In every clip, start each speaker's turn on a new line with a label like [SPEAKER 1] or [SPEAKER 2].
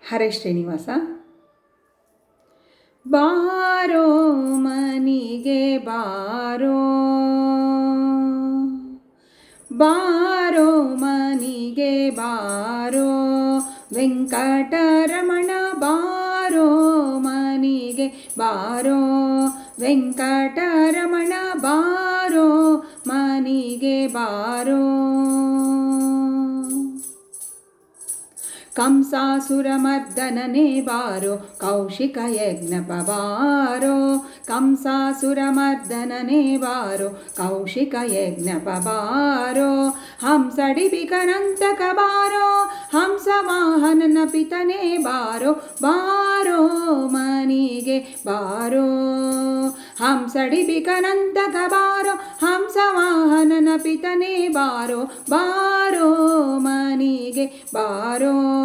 [SPEAKER 1] ಹರೇ ಶ್ರೀನಿವಾಸ. ಬಾರೋ ಮನಿಗೆ ಬಾರೋ, ಬಾರೋ ಮನಿಗೆ ಬಾರೋ, ವೆಂಕಟರಮಣ ಬಾರೋ ಮನಿಗೆ ಬಾರೋ, ವೆಂಕಟರಮಣ ಬಾರೋ ಮನಿಗೆ ಬಾರೋ. ಕಂಸಾಸುರಮರ್ದನನೇ ಬಾರೋ, ಕೌಶಿಕ ಯಜ್ಞಪ ಬಾರೋ, ಕಂಸಾಸುರಮರ್ದನನೇ ಬಾರೋ, ಕೌಶಿಕ ಯಜ್ಞಪ ಬಾರೋ. ಹಂಸಡಿಬಿಕನಂತಕ ಬಾರೋ, ಹಂಸವಾಹನನ ಪಿತನೇ ಬಾರೋ, ಬಾರೋ ಮನಿಗೆ ಬಾರೋ. ಹಂಸಡಿಬಿಕನಂತಕ ಬಾರೋ, ಹಂಸವಾಹನನ ಪಿತನೇ ಬಾರೋ, ಬಾರೋ ಮನಿಗೆ ಬಾರೋ,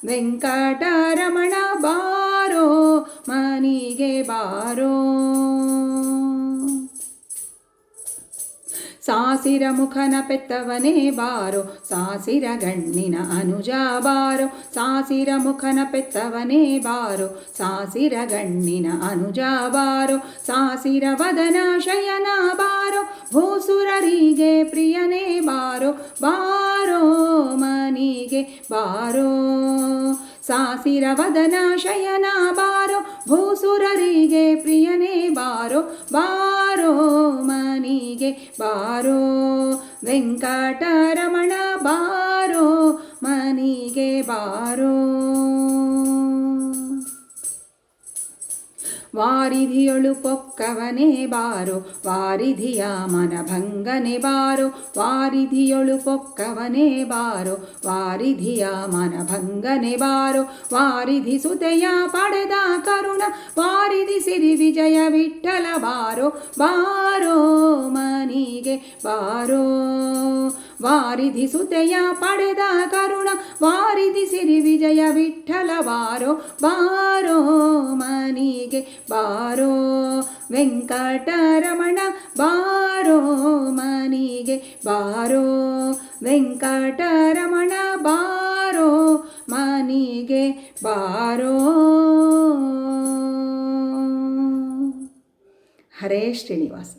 [SPEAKER 1] ವೆಂಕಟರಮಣ ಬಾರೋ ಮನಿಗೆ ಬಾರೋ. ಸಾಸಿರ ಮುಖನ ಪೆತ್ತವನೇ ಬಾರೋ, ಸಾಸಿರ ಗಣ್ಣಿನ ಅನುಜ ಬಾರೋ, ಸಾಸಿರ ಮುಖನ ಪೆತ್ತವನೇ ಬಾರೋ, ಸಾಸಿರ ಗಣ್ಣಿನ ಅನುಜ ಬಾರೋ. ಸಾಸಿರ ವದನ ಶಯನ ಬಾರೋ, ಭೂಸುರರಿಗೆ ಪ್ರಿಯನೇ ಬಾರೋ, ಬಾರೋ ಮನಿಗೆ ಬಾರೋ. ಸಾಸಿರ ವದನ ಶಯನ ಬಾರೋ, ಭೂಸುರರಿಗೆ ಪ್ರಿಯನೇ ಬಾರೋ, ಬಾರೋ ಮನಿಗೆ ಬಾರೋ, ವೆಂಕಟರಮಣ ಬಾರೋ ಮನಿಗೆ ಬಾರೋ. ವಾರಿಧಿಯೊಳು ಪೊಕ್ಕವನೇ ಬಾರೋ, ವಾರಿಧಿಯ ಮನಭಂಗನೆ ಬಾರೋ, ವಾರಿಧಿಯೊಳು ಪೊಕ್ಕವನೇ ಬಾರೋ, ವಾರಿಧಿಯ ಮನಭಂಗನೆ ಬಾರೋ. ವಾರಿಧಿ ಸುತೆಯ ಪಡೆದ ಕರುಣ, ವಾರಿಧಿ ಸಿರಿ ವಿಜಯ ವಿಠಲ ಬಾರೋ, ಬಾರೋ ಮನಿಗೆ ಬಾರೋ. ವಾರಿಧಿ ಸುತೆಯ ಪಡೆದ ಕರುಣ, ವಾರಿಧಿ ಸಿರಿ ವಿಜಯ ವಿಠಲ ಬಾರೋ, ಬಾರೋ ಮನಿಗೆ ಬಾರೋ, ವೆಂಕಟರಮಣ ಬಾರೋ ಮನಿಗೆ ಬಾರೋ, ವೆಂಕಟರಮಣ ಬಾರೋ ಮನಿಗೆ ಬಾರೋ. ಹರೇ ಶ್ರೀನಿವಾಸ.